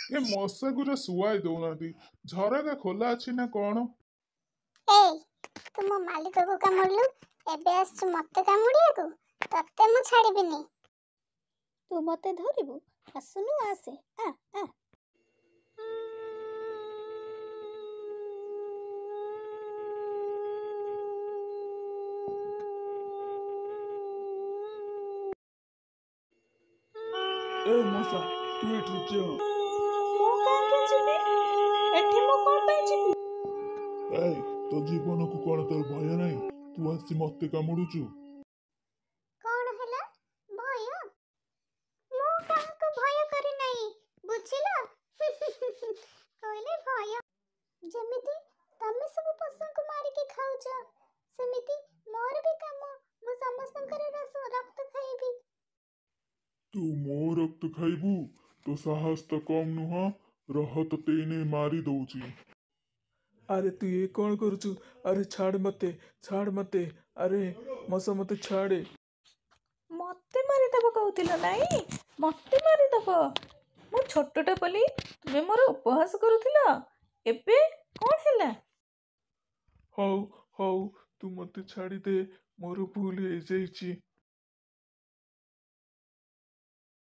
ଏ ମଶା ଗୁରା ଶୁଆଇ ଦଉନାହାନ୍ତି। ଝରକା ଖୋଲା ଅଛି ନା କଣ? ଏଇ ତୁ ମୋ ମାଲିକକୁ କାମୁଡ଼ିଲୁ, ଏବେ ଆସିଛୁ ମତେ କାମୁଡ଼ିବାକୁ? ତତେ ମୁଁ ଛାଡ଼ିବିନି। ତୁ ମତେ ଧରିବୁ? ଆସୁନୁ ଆସେ, ଆ ଆ। ଏ ମଶା ତୁ ଏଠୁ ଯା। ମୁଁ କାହିଁକି ଯିବି? ଏଠି ମୁଁ କଣ ପାଇଁ ଯିବି? ଏ ତୋ ଜୀବନକୁ କଣ ତୋର ଭୟ ନାହିଁ? ତୁ ଆସି ମତେ କାମୁଡୁଛୁ। କଣ ହେଲା? ଭୟ? ମୁଁ କାହାକୁ ଭୟ କରି ନାହିଁ, ବୁଝିଲ? କହିଲେ ଭୟ। ଯେମିତି ତମେ ସବୁ ପଶୁଙ୍କୁ ମାରିକି ଖାଉଛ, ସେମିତି ମୋର ବି କାମ। ମୁଁ ସମସ୍ତଙ୍କର ରକ୍ତ ଖାଇବି। ତୁ ମୋ ରକ୍ତ ଖାଇବୁ? ତୋ ସାହସ ତ କମ ନୁହଁ। ରହ ତତେ ଏଇନେ ମାରି ଦଉଛି। ଆରେ ତୁ ଏ କଣ କରୁଛୁ? ଆରେ ଛାड़ ମତେ। ଆରେ ମଶା ମତେ ଛାଡେ। ମତେ ମାରିଦବ କହୁଥିଲ ନାଇଁ? ମତେ ମାରିଦବ? ମୁଁ ଛୋଟଟା ବୋଲି ତୁମେ ମୋର ଉପହାସ କରୁଥିଲ। ଏବେ କଣ ହେଲା? ହଉ ତୁ ମତେ ଛାଡ଼ିଦେ, ମୋର ଭୁଲ ହେଇଯାଇଛି।